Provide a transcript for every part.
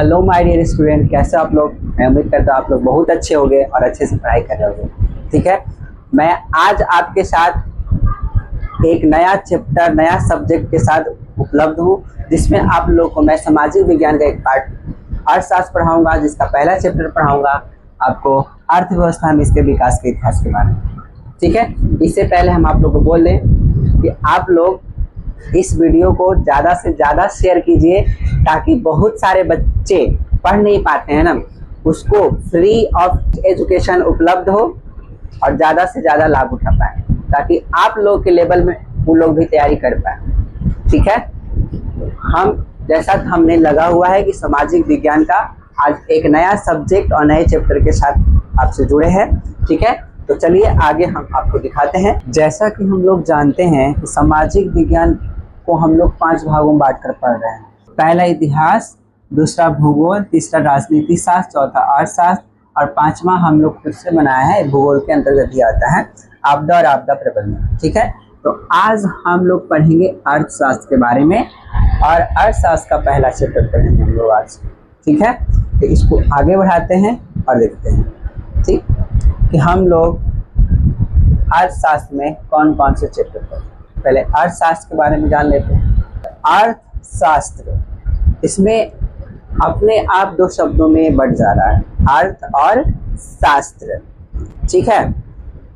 Hello my dear student, कैसे आप लोग। मैं उम्मीद करता हूँ आप लोग बहुत अच्छे होंगे और अच्छे से पढ़ाई कर रहे होंगे। ठीक है, मैं आज आपके साथ एक नया चैप्टर, नया सब्जेक्ट के साथ उपलब्ध हूँ, जिसमें आप लोग को मैं सामाजिक विज्ञान का एक पार्ट अर्थशास्त्र पढ़ाऊंगा, जिसका पहला चैप्टर पढ़ाऊंगा आपको अर्थव्यवस्था में इसके विकास के इतिहास के बारे में। ठीक है, इससे पहले हम आप लोग को बोल दें कि आप लोग इस वीडियो को ज़्यादा से ज़्यादा शेयर कीजिए, ताकि बहुत सारे बच्चे पढ़ नहीं पाते हैं ना, उसको फ्री ऑफ एजुकेशन उपलब्ध हो और ज़्यादा से ज़्यादा लाभ उठा पाए, ताकि आप लोग के लेवल में वो लोग भी तैयारी कर पाए। ठीक है, हम जैसा हमने लगा हुआ है कि सामाजिक विज्ञान का आज एक नया सब्जेक्ट और नए चैप्टर के साथ आपसे जुड़े हैं। ठीक है, तो चलिए आगे हम आपको दिखाते हैं। जैसा कि हम लोग जानते हैं कि सामाजिक विज्ञान को हम लोग 5 भागों में बांट कर पढ़ रहे हैं। पहला इतिहास, दूसरा भूगोल, तीसरा राजनीति शास्त्र, चौथा अर्थशास्त्र और पांचवा हम लोग खुद से बनाया है, भूगोल के अंतर्गत ही आता है, आपदा और आपदा प्रबंधन। ठीक है, तो आज हम लोग पढ़ेंगे अर्थशास्त्र के बारे में और अर्थशास्त्र का पहला चैप्टर पढ़ेंगे हम लोग आज। ठीक है, तो इसको आगे बढ़ाते हैं और देखते हैं ठीक कि हम लोग अर्थशास्त्र में कौन कौन से चैप्टर पढ़ें। पहले अर्थशास्त्र के बारे में जान लेते हैं। अर्थशास्त्र, इसमें अपने आप 2 शब्दों में बढ़ जा रहा है, अर्थ और शास्त्र। ठीक है,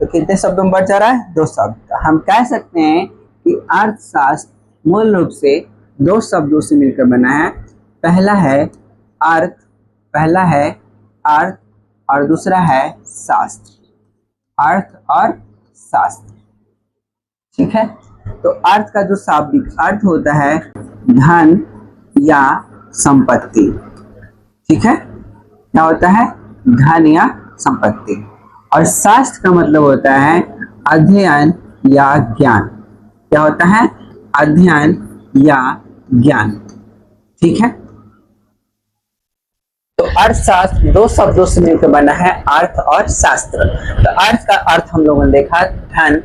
तो कितने शब्दों में बढ़ जा रहा है? 2 शब्द। हम कह सकते हैं कि अर्थशास्त्र मूल रूप से 2 शब्दों से मिलकर बना है। पहला है अर्थ, पहला है अर्थ और दूसरा है शास्त्र। अर्थ और शास्त्र। ठीक है, तो अर्थ का जो शाब्दिक अर्थ होता है धन या संपत्ति। ठीक है, क्या होता है? धन या संपत्ति। और शास्त्र का मतलब होता है अध्ययन या ज्ञान। क्या होता है? अध्ययन या ज्ञान। ठीक है, तो अर्थशास्त्र 2 शब्दों से मिलकर बना है, अर्थ और शास्त्र। तो अर्थ का अर्थ हम लोगों ने देखा धन,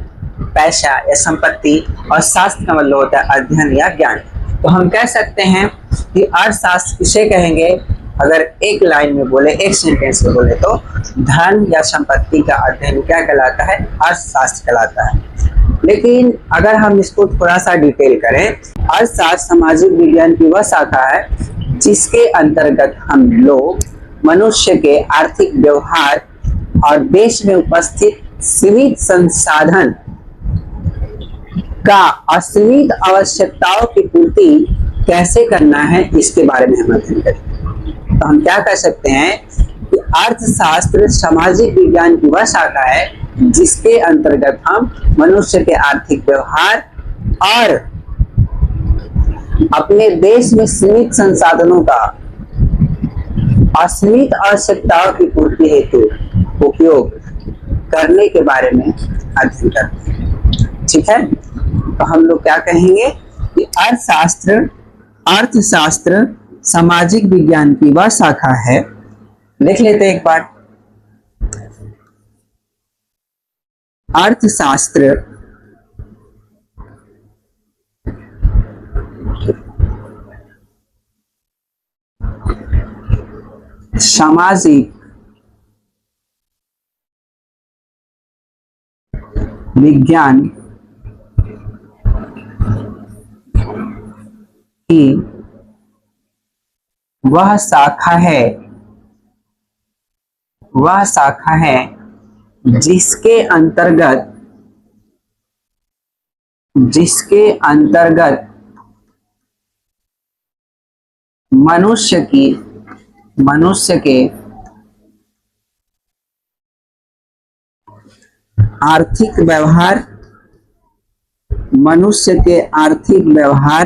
पैसा या संपत्ति, और शास्त्र का मतलब होता है अध्ययन या ज्ञान। तो हम कह सकते हैं कि अर्थशास्त्र किसे कहेंगे? अगर एक लाइन में बोले, एक सेंटेंस में बोले, तो धन या संपत्ति का अध्ययन क्या कहलाता है? अर्थशास्त्र कहलाता है। लेकिन अगर हम इसको थोड़ा सा डिटेल करें, अर्थशास्त्र सामाजिक विज्ञान की वह शाखा है जिसके अंतर्गत हम लोग मनुष्य के आर्थिक व्यवहार और देश में उपस्थित सीमित संसाधन का असीमित आवश्यकताओं की पूर्ति कैसे करना है, इसके बारे में हम अध्ययन करेंगे। तो हम क्या कह सकते हैं कि अर्थशास्त्र सामाजिक विज्ञान की वह शाखा है जिसके अंतर्गत हम मनुष्य के आर्थिक व्यवहार और अपने देश में सीमित संसाधनों का असीमित आवश्यकताओं की पूर्ति हेतु उपयोग करने के बारे में अध्ययन करते हैं। ठीक है, तो हम लोग क्या कहेंगे कि अर्थशास्त्र सामाजिक विज्ञान की वह शाखा है। लिख लेते हैं एक बार। अर्थशास्त्र सामाजिक विज्ञान की वह शाखा है जिसके अंतर्गत मनुष्य के आर्थिक व्यवहार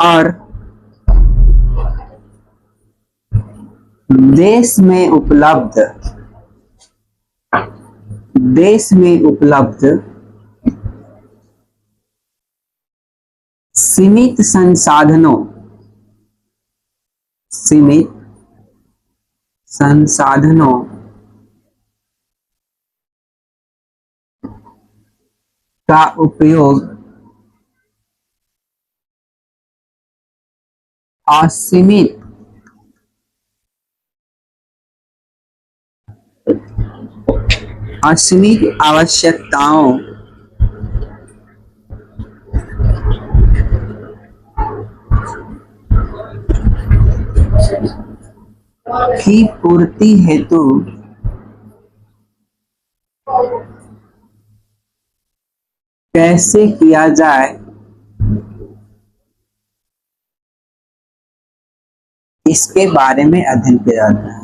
और देश में उपलब्ध सीमित संसाधनों का उपयोग असीमित असीमित आवश्यकताओं की पूर्ति हेतु कैसे किया जाए, इसके बारे में अध्ययन किया जाता है।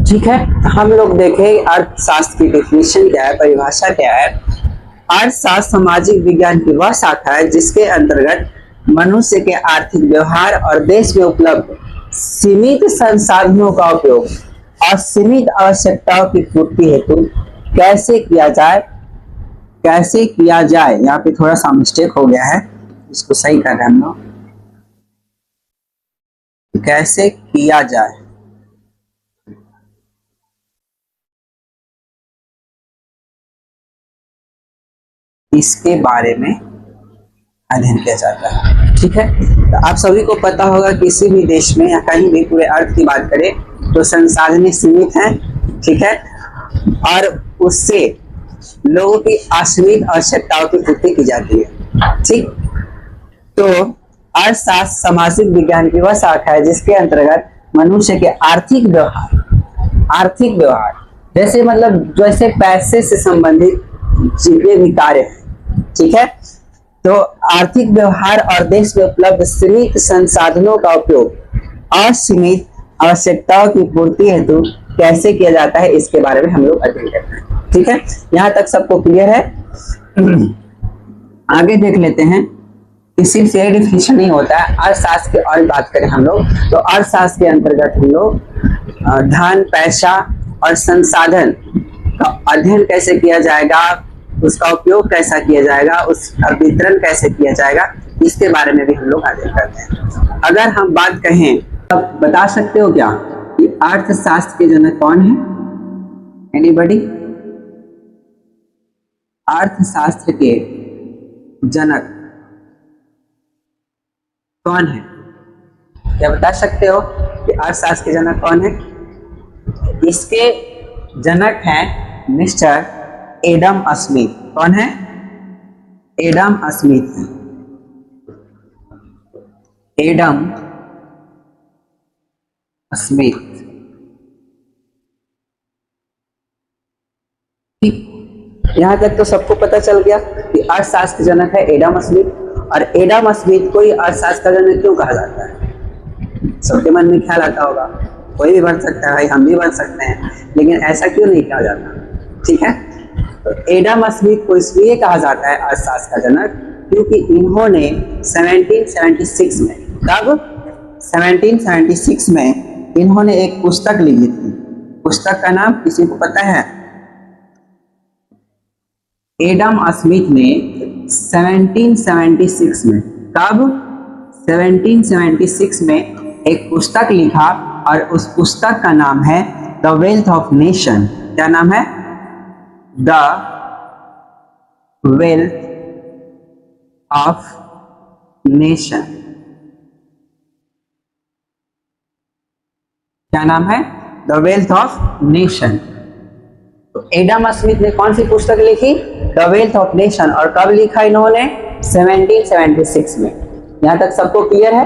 ठीक है, हम लोग देखें अर्थशास्त्र की डेफिनेशन क्या है, परिभाषा क्या है। अर्थशास्त्र सामाजिक विज्ञान की वह शाखा है जिसके अंतर्गत मनुष्य के आर्थिक व्यवहार और देश में उपलब्ध सीमित संसाधनों का उपयोग असीमित आवश्यकताओं की पूर्ति हेतु कैसे किया जाए। यहाँ पे थोड़ा सा मिस्टेक हो गया है, इसको सही कर रहे हैं हम लोग। कैसे किया जाए, इसके बारे में अध्ययन किया जाता है। ठीक है, तो आप सभी को पता होगा किसी भी देश में या कहीं भी पूरे अर्थ की बात करें तो संसाधन सीमित हैं। ठीक है, और उससे लोगों की असीमित आवश्यकताओं की पूर्ति की जाती है। ठीक, तो अर्थशास्त्र सामाजिक विज्ञान की वह शाखा है जिसके अंतर्गत मनुष्य के आर्थिक व्यवहार जैसे मतलब जैसे पैसे से संबंधित जितने भी कार्य हैं, ठीक है, तो आर्थिक व्यवहार और देश में उपलब्ध सीमित संसाधनों का उपयोग असीमित आवश्यकताओं की पूर्ति हेतु कैसे किया जाता है, इसके बारे में हम लोग अध्ययन करते हैं। ठीक है, यहाँ तक सबको क्लियर है। आगे देख लेते हैं कि सिर्फ यही डिफिनेशन नहीं होता है, अर्थशास्त्र की और बात करें हम लोग तो अर्थशास्त्र के अंतर्गत हम लोग धन, पैसा और संसाधन का अध्ययन कैसे किया जाएगा, उसका उपयोग कैसा किया जाएगा, उसका वितरण कैसे किया जाएगा, इसके बारे में भी हम लोग अध्ययन करते हैं। अगर हम बात कहें तब बता सकते हो क्या कि अर्थशास्त्र के जनक कौन है? एनीबॉडी? अर्थशास्त्र के जनक कौन है? क्या बता सकते हो कि अर्थशास्त्र के जनक कौन है? इसके जनक हैं मिस्टर एडम स्मिथ। कौन है? Adam Smith. Adam Smith. ठीक, यहां तक तो सबको पता चल गया कि अर्थशास्त्र जनक है एडम स्मिथ। और एडम स्मिथ को ही अर्थशास्त्र का जनक क्यों कहा जाता है? सबके मन में ख्याल आता होगा, कोई भी बन सकता है भाई, हम भी बन सकते हैं, लेकिन ऐसा क्यों नहीं कहा जाता? ठीक है, तो एडम स्मिथ को इसलिए कहा जाता है अर्थशास्त्र का जनक क्योंकि इन्होंने 1776 में, कब? 1776 में इन्होंने एक पुस्तक लिखी थी। पुस्तक का नाम किसी को पता है? एडम स्मिथ ने 1776 में, कब? 1776 में एक पुस्तक लिखा और उस पुस्तक का नाम है द वेल्थ ऑफ नेशन। क्या नाम है? The wealth of nation. क्या नाम है? The wealth of nation. तो एडम स्मिथ ने कौन सी पुस्तक लिखी? The wealth of nation. और कब लिखा इन्होंने? 1776 में। यहां तक सबको क्लियर है?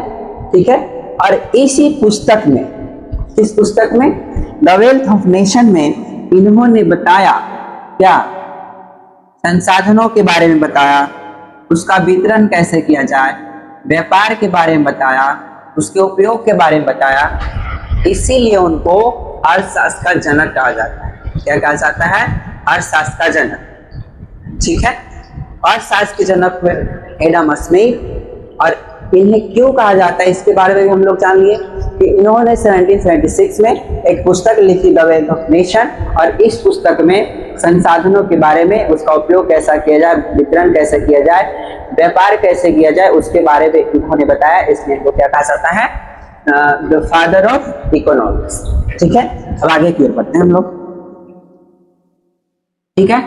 ठीक है, और इसी पुस्तक में, इस पुस्तक में द वेल्थ ऑफ नेशन में इन्होंने बताया क्या? संसाधनों के बारे में बताया, उसका वितरण कैसे किया जाए, व्यापार के बारे में बताया, उसके उपयोग के बारे में बताया। इसीलिए उनको अर्थशास्त्र का जनक कहा जाता है। क्या कहा जाता है? अर्थशास्त्र का जनक। ठीक है, अर्थशास्त्र के जनक एडम स्मिथ। और इन्हें क्यों कहा जाता है इसके बारे में भी हम लोग जान लिए कि इन्होंने 1776 में एक पुस्तक लिखी द वेल्थ ऑफ नेशन, और इस पुस्तक में संसाधनों के बारे में, उसका उपयोग कैसा किया जाए, वितरण कैसे किया जाए, व्यापार कैसे किया जाए उसके बारे में उन्होंने बताया, इसलिए इनको क्या कहा जाता है, द फादर ऑफ इकोनॉमिक्स। ठीक है, अब आगे की ओर बढ़ते हैं हम लोग। ठीक है,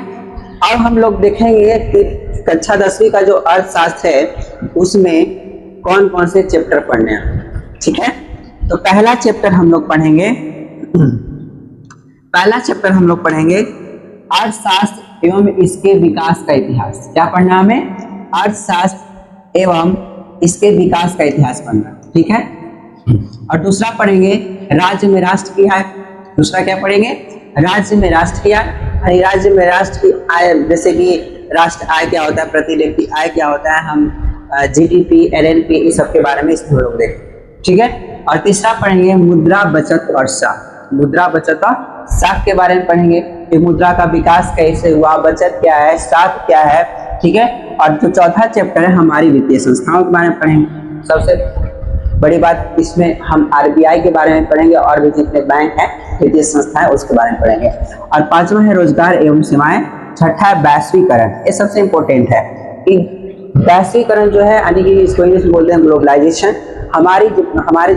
अब हम लोग देखेंगे कि कक्षा 10वीं का जो अर्थशास्त्र है उसमें कौन कौन से चैप्टर पढ़ने हैं। ठीक है, तो पहला चैप्टर हम लोग पढ़ेंगे अर्थशास्त्र एवं इसके विकास का इतिहास। क्या पढ़ना हमें? अर्थशास्त्र एवं इसके विकास का इतिहास पढ़ना। ठीक है, और दूसरा पढ़ेंगे राज्य में राष्ट्र की आय। दूसरा क्या पढ़ेंगे? राज्य में राष्ट्र की आय। राज्य में राष्ट्र की आय जैसे कि राष्ट्र आय क्या होता है, प्रति व्यक्ति आय क्या होता है, हम जीडीपी, एलएनपी इस सब के बारे में इसमें लोग देखें। ठीक है, और तीसरा पढ़ेंगे मुद्रा, बचत और साख। मुद्रा, बचत और साख के बारे में पढ़ेंगे कि मुद्रा का विकास कैसे हुआ, बचत क्या है, साख क्या है। ठीक है, और जो चौथा चैप्टर है हमारी वित्तीय संस्थाओं के बारे में पढ़ेंगे। सबसे बड़ी बात इसमें हम आरबीआई के बारे में पढ़ेंगे और भी जितने बैंक हैं, वित्तीय संस्थाएं, उसके बारे में पढ़ेंगे। और पांचवा है रोजगार एवं सेवाएं। छठा है वैश्वीकरण। ये सबसे इंपॉर्टेंट है कि वैश्वीकरण जो है, यानी कि इसको इंग्लिश में बोलते हैं ग्लोबलाइजेशन, हमारी जो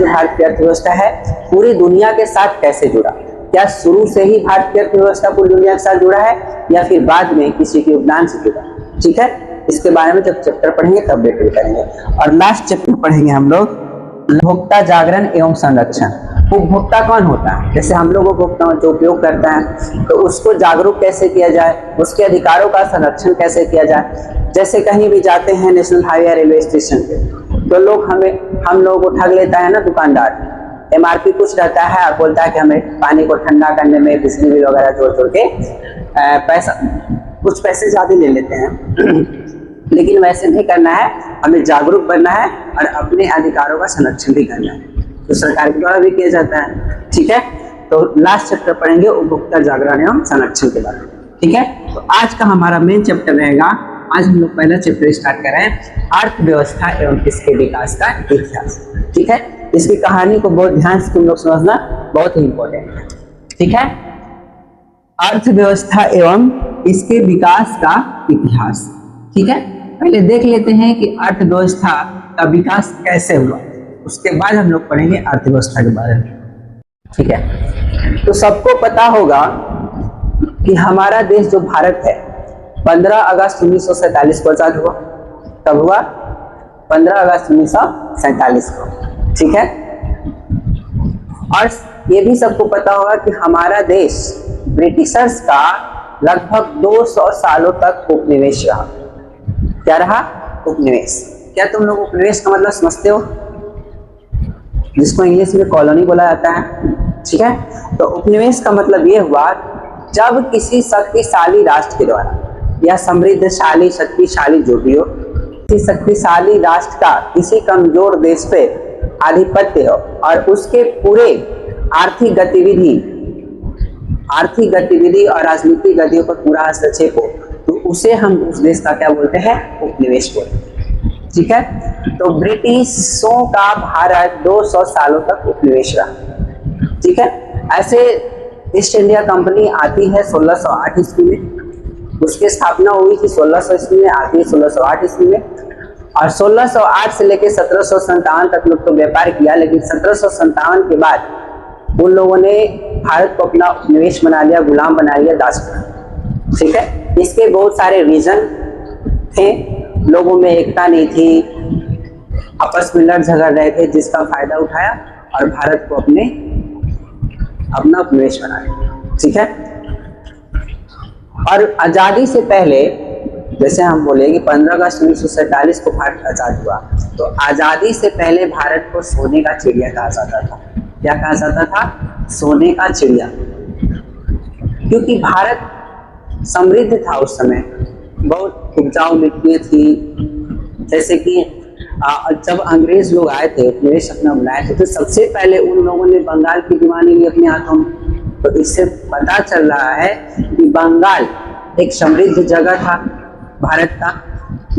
भारतीय अर्थव्यवस्था है पूरी दुनिया के साथ कैसे जुड़ा। क्या शुरू से ही भारतीय अर्थव्यवस्था पूरी दुनिया के साथ जुड़ा है या फिर बाद में किसी के योगदान से जुड़ा? ठीक है, इसके बारे में जब चैप्टर पढ़ेंगे तब डिटेल करेंगे। और लास्ट चैप्टर पढ़ेंगे हम लोग उपभोक्ता जागरण एवं संरक्षण। उपभोक्ता कौन होता है? जैसे हम लोग उपभोक्ता जो उपयोग करते हैं तो उसको जागरूक कैसे किया जाए, उसके अधिकारों का संरक्षण कैसे किया जाए। जैसे कहीं भी जाते हैं नेशनल हाईवे, रेलवे स्टेशन पे, तो हम लोगों को ठग लेता है ना दुकानदार। एमआरपी कुछ रहता है और बोलता है कि हमें पानी को ठंडा करने में बिजली बिल वगैरह जोड़ के कुछ पैसे ज्यादा ले लेते हैं। लेकिन वैसे नहीं करना है, हमें जागरूक बनना है और अपने अधिकारों का संरक्षण भी करना है, तो सरकार के द्वारा भी किया जाता है। ठीक है, तो लास्ट चैप्टर पढ़ेंगे उपभोक्ता जागरण एवं संरक्षण के बारे में। ठीक है, तो आज का हमारा मेन चैप्टर रहेगा, आज हम लोग पहला चैप्टर स्टार्ट कर रहे हैं अर्थव्यवस्था एवं इसके विकास का इतिहास। ठीक है, इसकी कहानी को बहुत ध्यान से तुम लोग समझना, बहुत ही इंपॉर्टेंट है। ठीक है, अर्थव्यवस्था एवं इसके विकास का इतिहास। ठीक है, पहले देख लेते हैं कि अर्थव्यवस्था का विकास कैसे हुआ, उसके बाद हम लोग पढ़ेंगे अर्थव्यवस्था के बारे में। ठीक है, तो सबको पता होगा कि हमारा देश जो भारत है 15 अगस्त 1947 को आजाद हुआ। कब हुआ? 15 अगस्त 1947 को। ठीक है, और ये भी सबको पता होगा कि हमारा देश ब्रिटिशर्स का लगभग 200 सालों तक उपनिवेश रहा। क्या रहा? उपनिवेश। क्या तुम लोग उपनिवेश का मतलब समझते हो? जिसको इंग्लिश में कॉलोनी बोला जाता है। ठीक है, तो उपनिवेश का मतलब ये हुआ जब किसी शक्तिशाली राष्ट्र के द्वारा या समृद्धशाली, शक्तिशाली जो भी हो, किसी शक्तिशाली राष्ट्र का किसी कमजोर देश पे आधिपत्य हो और उसके पूरे आर्थिक गतिविधि और राजनीतिक गतियों पर पूरा हस्तक्षेप हो, तो उसे हम उस देश का क्या बोलते हैं? उपनिवेश बोलते हैं। ठीक है, तो ब्रिटिशों का भारत 200 सालों तक उपनिवेश रहा। ठीक है, ऐसे ईस्ट इंडिया कंपनी आती है 1608 ईस्वी में, उसकी स्थापना हुई थी 1600 ईस्वी में, आती है 1608 ईस्वी में, और 1608 से लेकर 1757 तक लोग तो व्यापार किया, लेकिन 1757 के बाद उन लोगों ने भारत को अपना उपनिवेश बना लिया, गुलाम बना लिया, दास बना। ठीक है, इसके बहुत सारे रीजन थे, लोगों में एकता नहीं थी, आपस में लड़ झगड़ रहे थे, जिसका फायदा उठाया और भारत को अपना उपनिवेश बना लिया। ठीक है, और आजादी से पहले जैसे हम बोले कि 15 अगस्त 1947 को भारत आजाद हुआ, तो आजादी से पहले भारत को सोने का चिड़िया कहा जाता था। क्या कहा जाता था? सोने का चिड़िया, क्योंकि भारत समृद्ध था उस समय, बहुत उपजाऊ मिट्टी थी। जैसे कि जब अंग्रेज लोग आए थे, उपनिवेश अपना बनाए थे, तो सबसे पहले उन लोगों ने बंगाल की दीवानी ली अपने हाथों में। तो इससे पता चल रहा है कि बंगाल एक समृद्ध जगह था भारत का,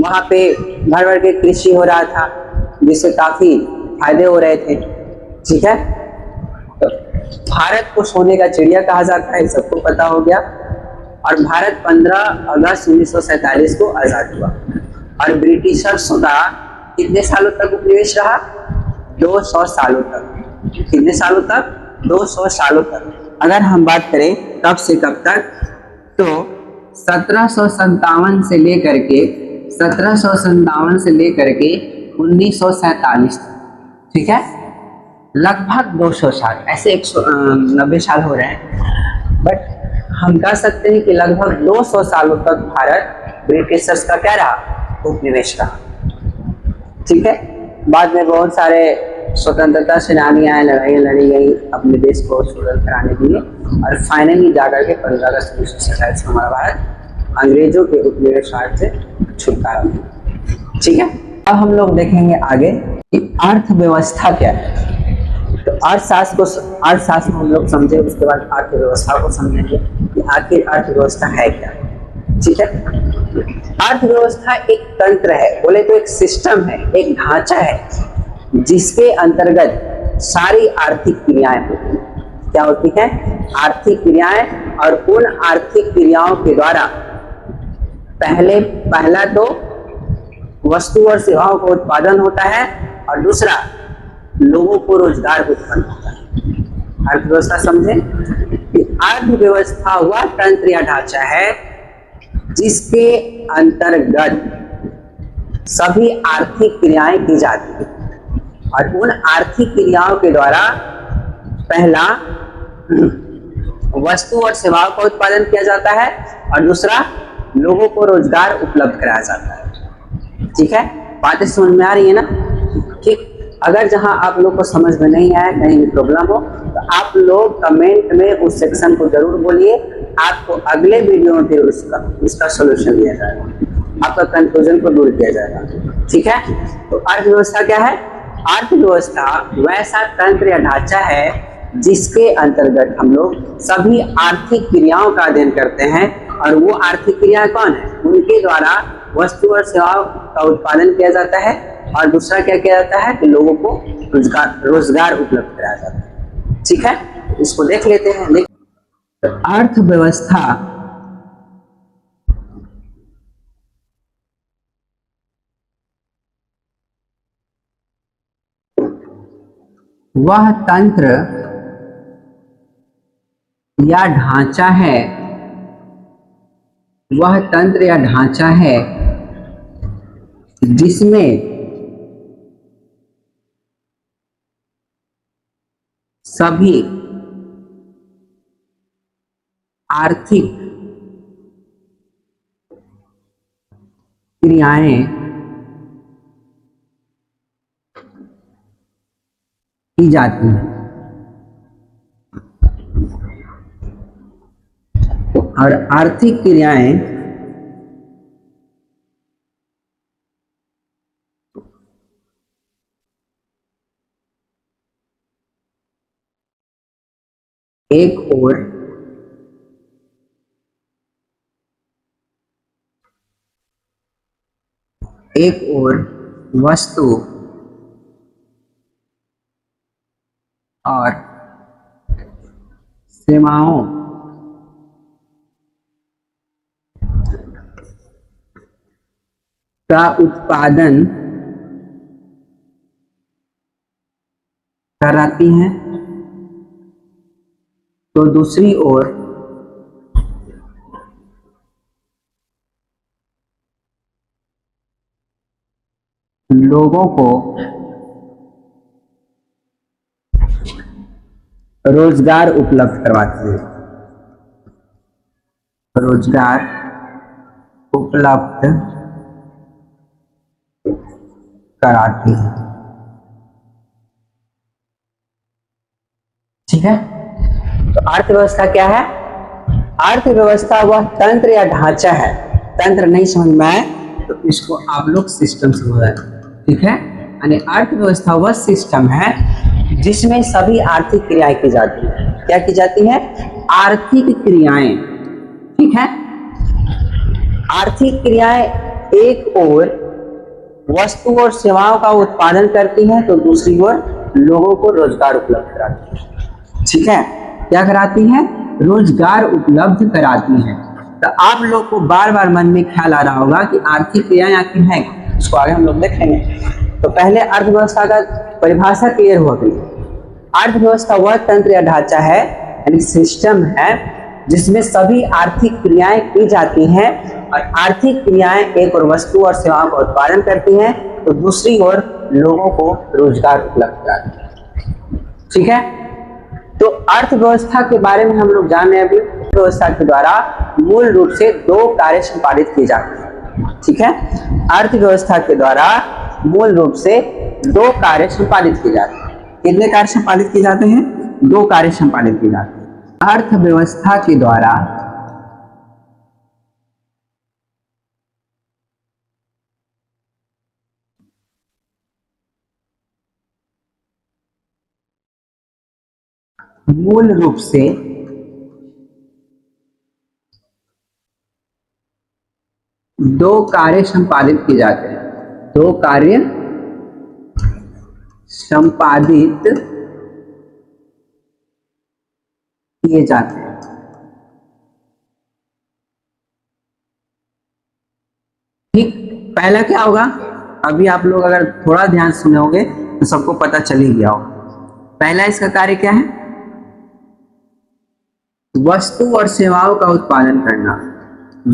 वहाँ पे भर भर के कृषि हो रहा था, जिससे काफी फायदे हो रहे थे। ठीक है, तो भारत को सोने का चिड़िया कहा जाता है, सबको पता हो गया। और भारत 15 अगस्त 1947 को आजाद हुआ। और ब्रिटिशर्स का कितने सालों तक उपनिवेश रहा? 200 सालों तक। कितने सालों तक? 200 सालों तक। अगर हम बात करें कब से कब तक, तो 1757 से लेकर के 1947 तक, ठीक है, लगभग 200 साल, ऐसे 190 साल हो रहे हैं, बट हम कह सकते हैं कि लगभग 200 सालों तक भारत ब्रिटिशर्स का क्या रहा? उपनिवेश रहा। ठीक है, बाद में बहुत सारे स्वतंत्रता सेनानी आए, लड़ाइयाँ लड़ी गई अपने देश को स्वतंत्र कराने के लिए, और फाइनली जाकर के 15 अगस्त 1947 से हमारा भारत अंग्रेजों के उपनिवेश राज से छुटकारा मिला। ठीक है, अब हम लोग देखेंगे आगे कि अर्थव्यवस्था क्या है। तो अर्थशास्त्र हम लोग समझे, उसके बाद अर्थव्यवस्था को समझेंगे कि आखिर अर्थव्यवस्था है क्या। ठीक है, अर्थव्यवस्था एक तंत्र है, बोले तो एक सिस्टम है, एक ढांचा है, जिसके अंतर्गत सारी आर्थिक क्रियाएं होती हैं। क्या होती है? आर्थिक क्रियाएं। और उन आर्थिक क्रियाओं के द्वारा पहला तो वस्तु और सेवाओं का उत्पादन होता है, और दूसरा लोगों को रोजगार उत्पन्न होता है। अर्थव्यवस्था समझे कि अर्थव्यवस्था वह तंत्र या ढांचा है जिसके अंतर्गत सभी आर्थिक क्रियाएं की जाती हैं, और उन आर्थिक क्रियाओं के द्वारा पहला वस्तु और सेवाओं का उत्पादन किया जाता है, और दूसरा लोगों को रोजगार उपलब्ध कराया जाता है। ठीक है, बातें समझ में आ रही है ना? ठीक, अगर जहां आप लोग को समझ में नहीं आया, कहीं भी प्रॉब्लम हो, तो आप लोग कमेंट में उस सेक्शन को जरूर बोलिए, आपको अगले वीडियो में फिर उसका सॉल्यूशन दिया जाएगा, आपका कंफ्यूजन को दूर किया जाएगा। ठीक है, तो अर्थव्यवस्था क्या है? अर्थव्यवस्था वैसा तंत्र या ढांचा है जिसके अंतर्गत हम लोग सभी आर्थिक क्रियाओं का अध्ययन करते हैं, और वो आर्थिक क्रियाएं कौन है? उनके द्वारा वस्तु और सेवाओं का उत्पादन किया जाता है, और दूसरा क्या किया जाता है कि लोगों को रोजगार उपलब्ध कराया जाता है। ठीक है, इसको देख लेते हैं। तो अर्थव्यवस्था वह तंत्र या ढांचा है, वह तंत्र या ढांचा है जिसमें सभी आर्थिक क्रियाएं की जाती हैं, और आर्थिक क्रियाएं एक ओर वस्तु और सेवाओं का उत्पादन कराती हैं, तो दूसरी ओर लोगों को रोजगार उपलब्ध करवाती है, रोजगार उपलब्ध कराती है। ठीक है, तो अर्थव्यवस्था क्या है? अर्थव्यवस्था वह तंत्र या ढांचा है, तंत्र नहीं समझ में आए तो इसको आप लोग सिस्टम समझ। ठीक है, यानी अर्थव्यवस्था वह सिस्टम है जिसमें सभी आर्थिक क्रियाएं की जाती है। क्या की जाती है? आर्थिक क्रियाएं। ठीक है, आर्थिक क्रियाएं एक ओर वस्तु और सेवाओं का उत्पादन करती हैं, तो दूसरी ओर लोगों को रोजगार उपलब्ध कराती है। ठीक है, क्या कराती है? रोजगार उपलब्ध कराती है। तो आप लोग को बार बार मन में ख्याल आ रहा होगा कि आर्थिक क्रियाएं आखिर हैं, उसको आगे हम लोग देखेंगे। तो पहले अर्थव्यवस्था का परिभाषा क्लियर हो गई। अर्थव्यवस्था वह तंत्र या ढांचा है, यानी सिस्टम है, जिसमें सभी आर्थिक क्रियाएं की जाती हैं और आर्थिक क्रियाएं एक और वस्तु और सेवाओं का उत्पादन करती हैं तो दूसरी ओर लोगों को रोजगार उपलब्ध कराती है। ठीक है, तो अर्थव्यवस्था के बारे में हम लोग जान रहे हैं। अभी अर्थव्यवस्था के द्वारा मूल रूप से 2 कार्य संपादित किए जाते हैं। ठीक है, अर्थव्यवस्था के द्वारा मूल रूप से 2 कार्य संपादित किए जाते हैं। कितने कार्य संपादित किए जाते हैं? 2 कार्य संपादित किए जाते हैं। अर्थव्यवस्था के द्वारा मूल रूप से 2 कार्य संपादित किए जाते हैं। 2 कार्य संपादित किए जाते हैं। ठीक, पहला क्या होगा? अभी आप लोग अगर थोड़ा ध्यान सुने होंगे तो सबको पता चल ही गया होगा। पहला इसका कार्य क्या है? वस्तु और सेवाओं का उत्पादन करना।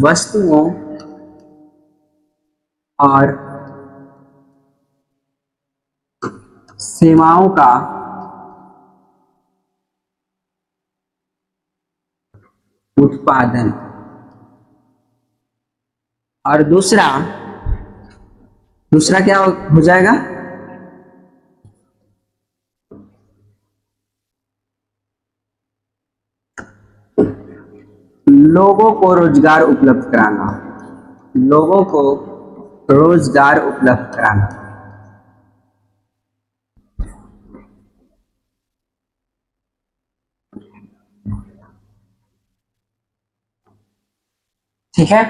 वस्तुओं और सेवाओं का उत्पादन। और दूसरा क्या हो जाएगा? लोगों को रोजगार उपलब्ध कराना। लोगों को रोजगार उपलब्ध कराना। ठीक है,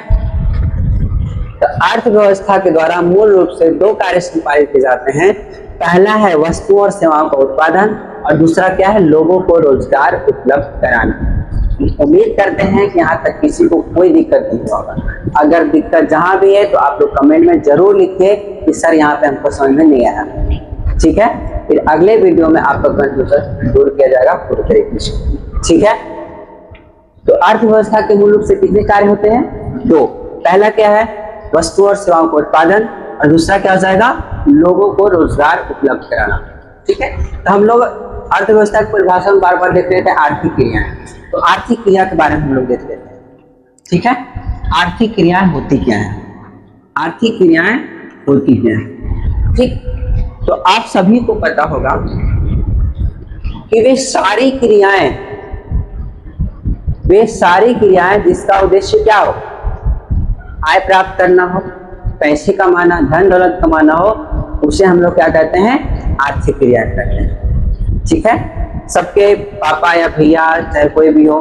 तो अर्थव्यवस्था के द्वारा मूल रूप से 2 कार्य संपादित किए जाते हैं। पहला है वस्तुओं और सेवाओं का उत्पादन और दूसरा क्या है? लोगों को रोजगार उपलब्ध कराना। उम्मीद करते हैं कि यहाँ तक किसी को कोई दिक्कत नहीं होगा। अगर दिक्कत जहां भी है तो आप लोग कमेंट में जरूर लिखिए कि सर यहाँ पे हमको समझ में नहीं आया। ठीक है, फिर अगले वीडियो में आपका कंफ्यूजन दूर किया जाएगा पूरी तरीके से। ठीक है, तो अर्थव्यवस्था के मूल रूप से कितने कार्य होते हैं? 2। पहला क्या है? वस्तु और सेवाओं का उत्पादन और दूसरा क्या हो जाएगा? लोगों को रोजगार उपलब्ध कराना। ठीक है, तो हम लोग अर्थव्यवस्था की परिभाषा में बार बार देख रहे थे आर्थिक क्रियाएं, तो आर्थिक क्रिया के बारे में हम लोग देख लेते हैं। ठीक है, आर्थिक क्रियाएं होती क्या है? आर्थिक क्रियाएं होती क्या है? ठीक, तो आप सभी को पता होगा कि वे सारी क्रियाएं जिसका उद्देश्य क्या हो? आय प्राप्त करना हो, पैसे कमाना, धन दौलत कमाना हो, उसे हम लोग क्या कहते हैं? आर्थिक क्रिया कहते हैं। ठीक है, सबके पापा या भैया चाहे कोई भी हो,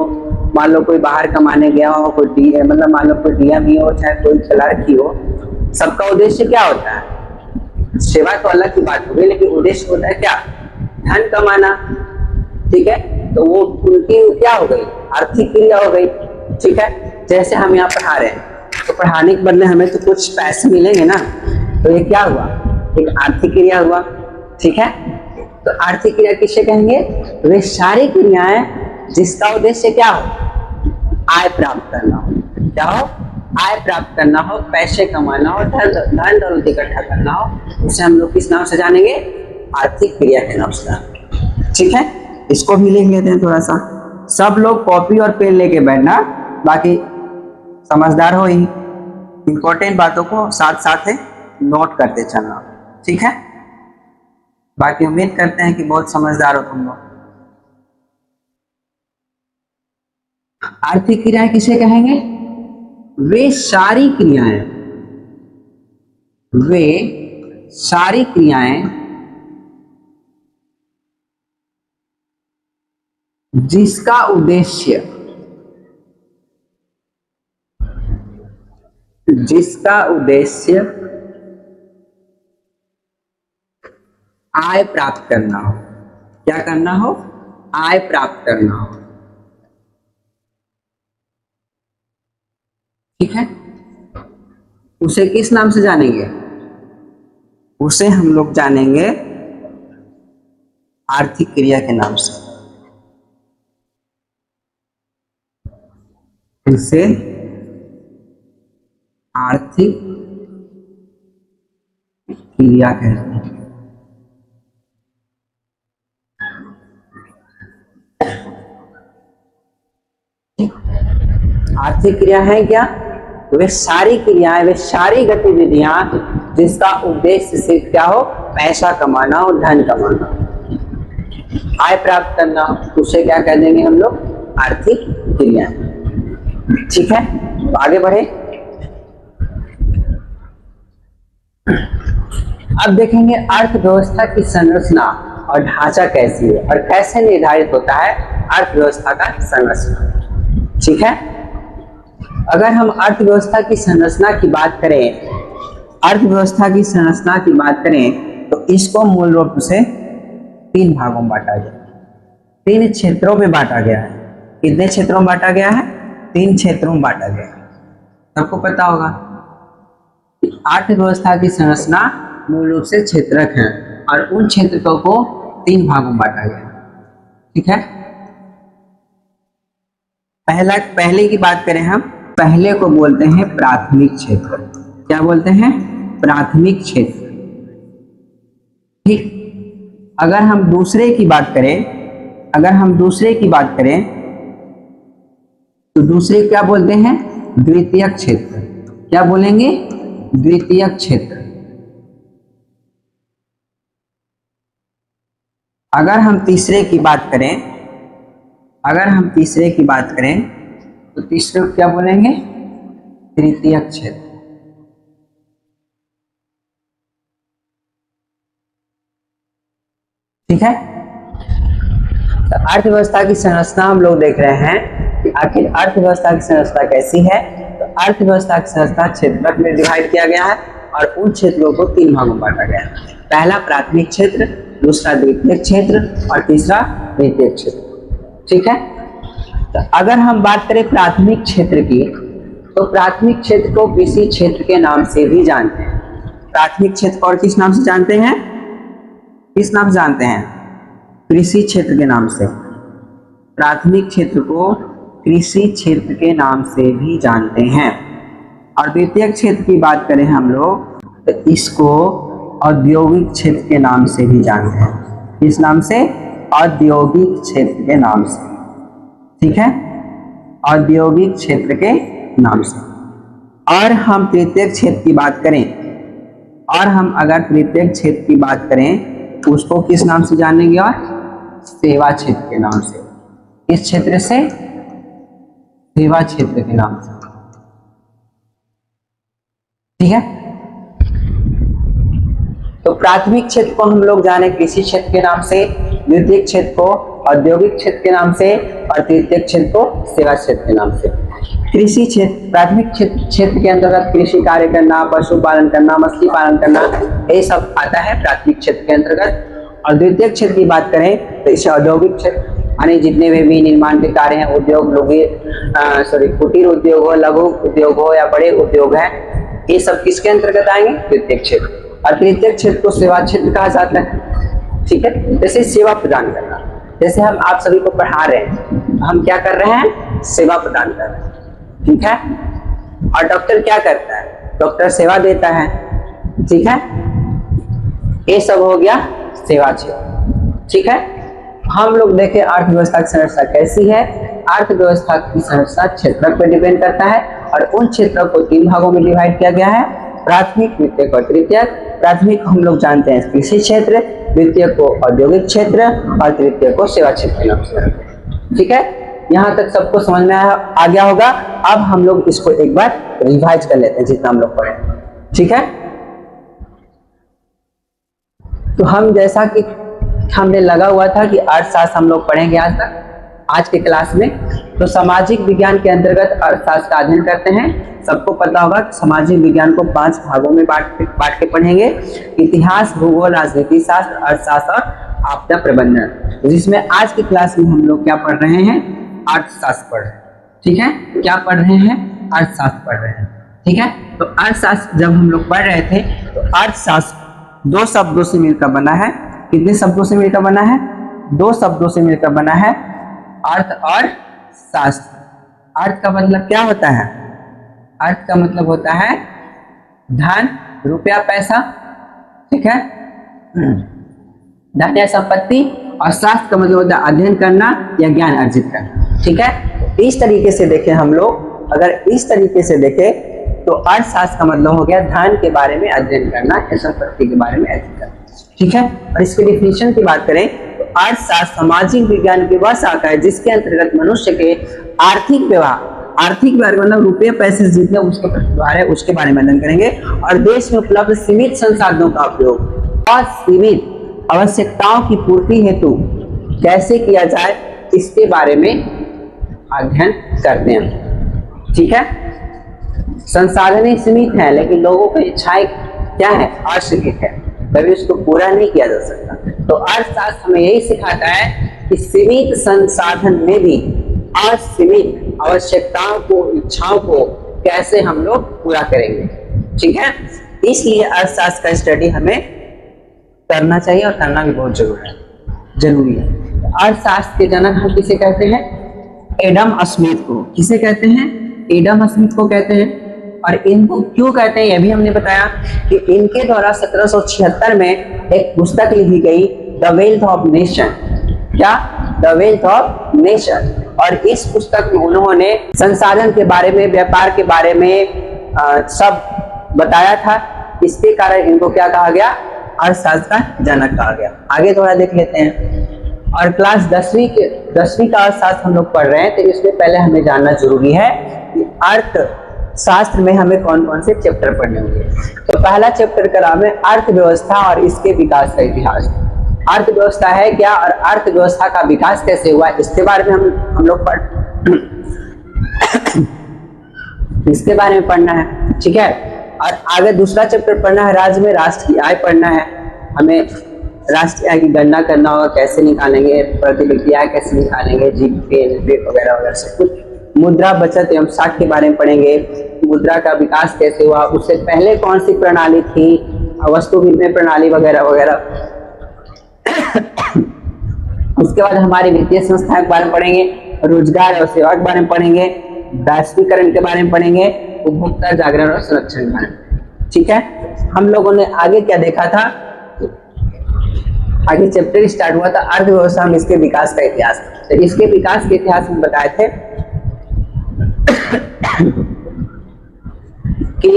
मान लो कोई बाहर कमाने गया हो, कोई मतलब मान लो कोई डीएम ही हो, चाहे कोई क्लर्क हो, सबका उद्देश्य क्या होता है? सेवा तो अलग की बात हो गई, लेकिन उद्देश्य होता है क्या? धन कमाना। ठीक है, तो वो उनकी क्या हो गई? आर्थिक क्रिया हो गई। ठीक है, जैसे हम यहाँ पढ़ा रहे हैं तो पढ़ाने के बदले हमें तो कुछ पैसे मिलेंगे ना, तो ये क्या हुआ? एक आर्थिक क्रिया हुआ। ठीक है, तो आर्थिक क्रिया किसे कहेंगे? वे सारी क्रियाएं जिसका उद्देश्य क्या हो? आय प्राप्त करना हो। क्या हो? आय प्राप्त करना हो, पैसे कमाना हो, धन दौलत इकट्ठा करना हो, उसे हम लोग किस नाम से जानेंगे? आर्थिक क्रिया के नाम से। ठीक है, इसको भी लिख लेते हैं थोड़ा सा। सब लोग कॉपी और पेन लेके बैठना, बाकी समझदार हो ही, इंपॉर्टेंट बातों को साथ साथ नोट करते चलना। ठीक है, बाकी उम्मीद करते हैं कि बहुत समझदार हो तुम लोग। आर्थिक क्रियाएं किसे कहेंगे? वे सारी क्रियाएं जिसका उद्देश्य आय प्राप्त करना हो। क्या करना हो? आय प्राप्त करना हो। ठीक है, उसे किस नाम से जानेंगे? उसे हम लोग जानेंगे आर्थिक क्रिया के नाम से। इसे आर्थिक क्रिया कहते हैं। आर्थिक क्रिया है क्या? वे सारी क्रियाएं, वे सारी गतिविधियां जिसका उद्देश्य सिर्फ क्या हो? पैसा कमाना और धन कमाना, आय प्राप्त करना, उसे क्या कह देंगे हम लोग? आर्थिक क्रियाएं। ठीक है, तो आगे बढ़े। अब देखेंगे अर्थव्यवस्था की संरचना और ढांचा कैसी है और कैसे निर्धारित होता है अर्थव्यवस्था का संरचना। ठीक है, अगर हम अर्थव्यवस्था की संरचना की बात करें, अर्थव्यवस्था की संरचना की बात करें तो इसको मूल रूप से 3 भागों में बांटा गया, 3 क्षेत्रों में बांटा गया है। कितने क्षेत्रों में बांटा गया है? 3 क्षेत्रों में बांटा गया है। सबको पता होगा कि अर्थव्यवस्था की संरचना मूल रूप से क्षेत्रक है और उन क्षेत्रकों को 3 भागों में बांटा गया। ठीक है, पहले की बात करें हम, पहले को बोलते हैं प्राथमिक क्षेत्र। क्या बोलते हैं? प्राथमिक क्षेत्र। ठीक, अगर हम दूसरे की बात करें, तो दूसरे क्या बोलते हैं? द्वितीयक क्षेत्र। क्या बोलेंगे? द्वितीयक क्षेत्र। अगर हम तीसरे की बात करें तो तीसरे को क्या बोलेंगे? तृतीयक क्षेत्र। ठीक है, तो अर्थव्यवस्था की संरचना हम लोग देख रहे हैं कि आखिर अर्थव्यवस्था की संरचना कैसी है। तो अर्थव्यवस्था की संरचना क्षेत्रक में डिवाइड किया गया है और उन क्षेत्रों को 3 भागों में बांटा गया है। पहला प्राथमिक क्षेत्र, दूसरा द्वितीयक क्षेत्र और तीसरा तृतीयक क्षेत्र। ठीक है, तो अगर हम बात करें प्राथमिक क्षेत्र की, तो प्राथमिक क्षेत्र को कृषि क्षेत्र के नाम से भी जानते हैं। प्राथमिक क्षेत्र को और किस नाम से जानते हैं? किस नाम से जानते हैं? कृषि क्षेत्र के नाम से। प्राथमिक क्षेत्र को कृषि क्षेत्र के नाम से भी जानते हैं। और द्वितीयक क्षेत्र की बात करें हम लोग तो इसको औद्योगिक क्षेत्र के नाम से भी जानते हैं। किस नाम से? औद्योगिक क्षेत्र के नाम से। ठीक है, औद्योगिक क्षेत्र के नाम से। और हम तृतीयक क्षेत्र की बात करें, उसको किस नाम से जानेंगे? और सेवा क्षेत्र के नाम से। किस क्षेत्र से? सेवा क्षेत्र के नाम से। ठीक है, तो प्राथमिक क्षेत्र को हम लोग जाने कृषि क्षेत्र के नाम से, द्वितीयक क्षेत्र को औद्योगिक क्षेत्र के नाम से और तृतीयक क्षेत्र को सेवा क्षेत्र के नाम से। कृषि क्षेत्र, प्राथमिक क्षेत्र के अंतर्गत कृषि कार्य करना, पशुपालन करना, मछली पालन करना, ये सब आता है प्राथमिक क्षेत्र के अंतर्गत। और द्वितीयक क्षेत्र की बात करें तो इसे औद्योगिक क्षेत्र, यानी जितने भी निर्माण के कार्य हैं, उद्योग, कुटीर उद्योग हो, लघु उद्योग हो या बड़े उद्योग हैं, ये सब किसके अंतर्गत आएंगे? द्वितीयक क्षेत्र। और तृतीयक क्षेत्र को सेवा क्षेत्र कहा जाता है। ठीक है, जैसे सेवा प्रदान करना, जैसे हम आप सभी को पढ़ा रहे हैं, हम क्या कर रहे हैं? सेवा प्रदान कर रहे हैं। ठीक है, और डॉक्टर क्या करता है? डॉक्टर सेवा देता है। ठीक है, ये सब हो गया सेवा क्षेत्र। ठीक है, हम लोग देखें अर्थव्यवस्था की संरचना कैसी है। अर्थव्यवस्था की संरचना क्षेत्रक पर डिपेंड करता है और उन क्षेत्रों को 3 भागों में डिवाइड किया गया है, प्राथमिक, द्वितीयक और तृतीयक। प्राथमिक हम लोग जानते हैं कृषि क्षेत्र, द्वितीयक को औद्योगिक क्षेत्र और तृतीयक को सेवा क्षेत्र के नाम से। ठीक है, यहाँ तक सबको समझ में आ गया होगा। अब हम लोग इसको एक बार रिवाइज कर लेते हैं जितना हम लोग पढ़े। ठीक है, तो हम जैसा कि हमने लगा हुआ था कि अर्थशास्त्र हम लोग पढ़ेंगे आज के क्लास में। तो सामाजिक विज्ञान के अंतर्गत अर्थशास्त्र का अध्ययन करते हैं। सबको पता होगा कि सामाजिक विज्ञान को 5 भागों में बांट के पढ़ेंगे। इतिहास, भूगोल, राजनीति शास्त्र, अर्थशास्त्र और आपदा प्रबंधन। जिसमें आज की क्लास में हम लोग क्या पढ़ रहे हैं? अर्थशास्त्र पढ़ रहे हैं। ठीक है, क्या पढ़ रहे हैं? अर्थशास्त्र पढ़ रहे हैं। ठीक है, तो अर्थशास्त्र जब हम लोग पढ़ रहे थे तो अर्थशास्त्र दो शब्दों से मिलकर बना है। कितने शब्दों से मिलकर बना है? दो शब्दों से मिलकर बना है, अर्थ और शास्त्र। अर्थ का मतलब क्या होता है? अर्थ का मतलब होता है धन, रुपया, पैसा। ठीक है, धन या संपत्ति। और शास्त्र का मतलब होता है अध्ययन करना या ज्ञान अर्जित करना। ठीक है, इस तरीके से देखें हम लोग, अगर इस तरीके से देखें तो अर्थशास्त्र का मतलब हो गया धन के बारे में अध्ययन करना या संपत्ति के बारे में अध्ययन करना। ठीक है, और इसके डिफिनेशन की बात करें तो अर्थशास्त्र सामाजिक विज्ञान की वह शाखा है जिसके अंतर्गत मनुष्य के आर्थिक व्यवहार मतलब रुपये पैसे जितने उसके व्यवहार है उसके बारे में अध्ययन करेंगे, और देश में उपलब्ध सीमित संसाधनों का उपयोग और सीमित आवश्यकताओं की पूर्ति हेतु कैसे किया जाए इसके बारे में अध्ययन करते हैं। ठीक है, संसाधन सीमित है लेकिन लोगों की इच्छाएं क्या है? असीमित है, कभी उसको पूरा नहीं किया जा सकता। तो अर्थशास्त्र हमें यही सिखाता है कि सीमित संसाधन में भी असीमित आवश्यकताओं को, इच्छाओं को कैसे हम लोग पूरा करेंगे। ठीक है, इसलिए अर्थशास्त्र का स्टडी हमें करना चाहिए और करना भी बहुत जरूरी है। अर्थशास्त्र के जनक हम किसे कहते हैं? एडम स्मिथ को। किसे कहते हैं? एडम स्मिथ को कहते हैं। और इनको क्यों कहते हैं ये भी हमने बताया कि इनके द्वारा 1776 में एक पुस्तक लिखी गई, द वेल्थ ऑफ नेशन। क्या? The wealth of nation. और इस पुस्तक में उन्होंने संसाधन के बारे में, व्यापार के बारे में सब बताया था। इसके कारण इनको क्या कहा गया? अर्थशास्त्र का जनक कहा गया। आगे थोड़ा देख लेते हैं। और क्लास 10वीं का अर्थशास्त्र हम लोग पढ़ रहे हैं, तो इसमें पहले हमें जानना जरूरी है कि अर्थशास्त्र में हमें कौन कौन से चैप्टर पढ़ने होंगे। तो पहला चैप्टर का नाम है अर्थव्यवस्था और इसके विकास का इतिहास। अर्थव्यवस्था है क्या और अर्थव्यवस्था का विकास कैसे हुआ, इसके बारे में हम लोग इसके बारे में पढ़ना है। ठीक है, और आगे दूसरा चैप्टर पढ़ना है, राज्य में राष्ट्र की आय पढ़ना है। हमें राष्ट्रीय आय की गणना करना होगा, कैसे निकालेंगे, प्रति व्यक्ति आय कैसे निकालेंगे, जीडीपी वगैरह वगैरह सब कुछ। मुद्रा, बचत एवं साख के बारे में पढ़ेंगे, मुद्रा का विकास कैसे हुआ, उससे पहले कौन सी प्रणाली थी, वस्तु विनिमय प्रणाली वगैरह वगैरह। उसके बाद हमारी वित्तीय संस्थाएं के बारे में पढ़ेंगे, रोजगार और सेवा के बारे में पढ़ेंगे, वैश्वीकरण के बारे में पढ़ेंगे, उपभोक्ता जागरण और संरक्षण के बारे में। ठीक है, हम लोगों ने आगे क्या देखा था? आगे चैप्टर स्टार्ट हुआ था अर्थव्यवस्था में इसके विकास का इतिहास। तो इसके विकास के इतिहास में बताए थे कि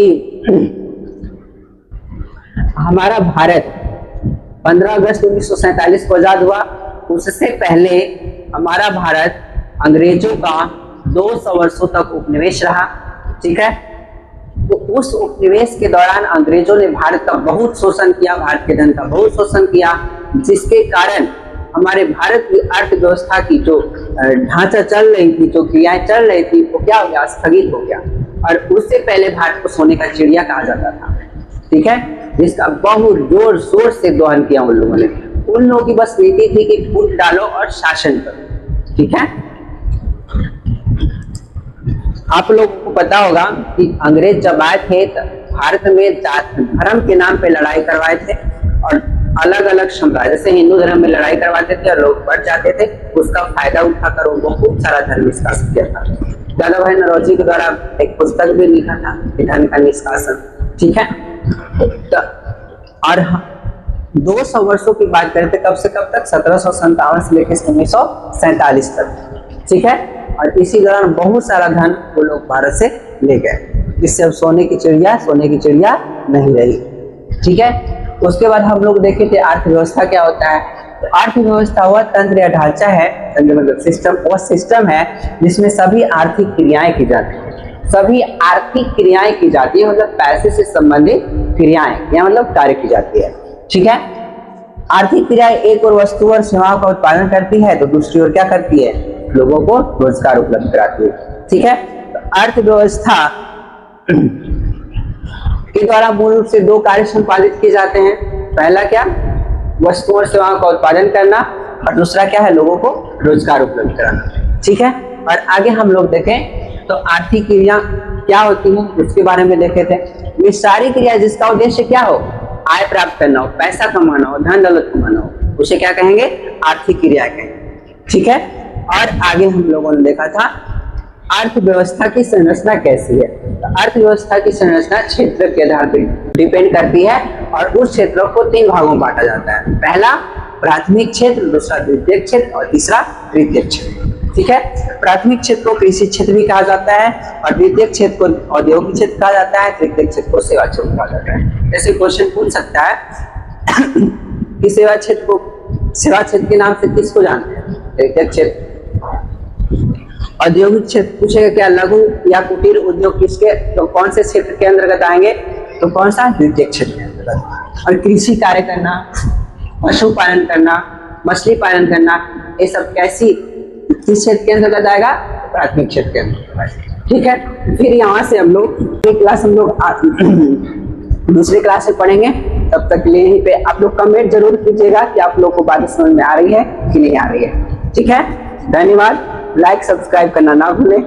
हमारा भारत 15 अगस्त 1947 को आजाद हुआ। उससे पहले हमारा भारत अंग्रेजों का 200 वर्षों तक उपनिवेश रहा। ठीक है, तो उस उपनिवेश के दौरान अंग्रेजों ने भारत का बहुत शोषण किया, भारत के धन का बहुत शोषण किया, जिसके कारण हमारे भारत की अर्थव्यवस्था की जो ढांचा चल रही थी, जो क्रियाएं चल रही थी, वो क्या हो गया? स्थगित हो गया। और उससे पहले भारत को सोने का चिड़िया कहा जाता था। ठीक है, जिसका बहुत जोर शोर से दोहन किया उन लोगों ने। उन लोगों की बस नीति थी कि फूट डालो और शासन करो। ठीक है, आप लोगों को पता होगा कि अंग्रेज जब आए थे तो भारत में धर्म के नाम पे लड़ाई करवाए थे, और अलग अलग समुदाय, जैसे हिंदू धर्म में लड़ाई करवाते थे और लोग बढ़ जाते थे, उसका फायदा उठाकर वो बहुत सारा धर्म निष्कासन किया था। दादा भाई नौरोजी के द्वारा एक पुस्तक भी लिखा था, धर्म का निष्कासन। ठीक है, और 200 वर्षों की बात करते कब से कब तक? 1757 से लेकर 1947 तक। ठीक है, और इसी दौरान बहुत सारा धन वो लोग भारत से ले गए, जिससे अब सोने की चिड़िया नहीं रही। ठीक है, उसके बाद हम लोग देखे थे अर्थव्यवस्था क्या होता है। तो अर्थव्यवस्था वह तंत्र या ढांचा है, तंत्र मतलब सिस्टम, वह सिस्टम है जिसमें सभी आर्थिक क्रियाएं की जाती है। सभी आर्थिक क्रियाएं की जाती है, मतलब पैसे से संबंधित क्रियाएं या मतलब कार्य की जाती है। ठीक है, आर्थिक क्रियाएं एक और वस्तु और सेवाओं का उत्पादन करती है, तो दूसरी ओर क्या करती है? लोगों को रोजगार उपलब्ध कराती है। ठीक है, तो अर्थव्यवस्था के द्वारा मूल रूप से दो कार्य संपादित किए जाते हैं। पहला क्या? वस्तु और सेवाओं का उत्पादन करना, और दूसरा क्या है? लोगों को रोजगार उपलब्ध कराना। ठीक है, और आगे हम लोग देखें तो आर्थिक क्रिया क्या होती है उसके बारे में देखे थे। ये सारी क्रिया जिसका उद्देश्य क्या हो, आय प्राप्त करना हो, पैसा कमाना हो, धन दौलत कमाना हो, उसे क्या कहेंगे, आर्थिक क्रिया कहेंगे। ठीक है। और आगे हम लोगों ने देखा था अर्थव्यवस्था की संरचना कैसी है। तो अर्थव्यवस्था की संरचना क्षेत्र के आधार पर डिपेंड करती है और उस क्षेत्र को 3 भागों में बांटा जाता है। पहला प्राथमिक क्षेत्र, दूसरा द्वितीयक क्षेत्र और तीसरा तृतीयक क्षेत्र। ठीक है। प्राथमिक क्षेत्र को कृषि क्षेत्र भी कहा जाता है और द्वितीयक क्षेत्र को औद्योगिक क्षेत्र कहा जाता है, तृतीयक क्षेत्र को सेवा क्षेत्र कहा जाता है। जैसे क्वेश्चन पूछ सकता है कि सेवा क्षेत्र के नाम से किसको जानते हैं, तृतीयक क्षेत्र। औद्योगिक क्षेत्र पूछेगा क्या लघु या कुटीर उद्योग किसके, तो कौन से क्षेत्र के अंतर्गत आएंगे, तो कौन सा, द्वितीयक क्षेत्र के अंतर्गत। और कृषि कार्य करना, पशुपालन करना, मछली पालन करना, ये सब कैसी किस क्षेत्र के अंतर्गत आएगा, प्राथमिक क्षेत्र के अंतर्गत। ठीक है। फिर यहाँ से हम लोग दूसरी क्लास में पढ़ेंगे। तब तक के लिए यहीं पे आप लोग कमेंट जरूर कीजिएगा कि आप लोग को बात समझ में आ रही है कि नहीं आ रही है। ठीक है। धन्यवाद। लाइक सब्सक्राइब करना ना भूलें।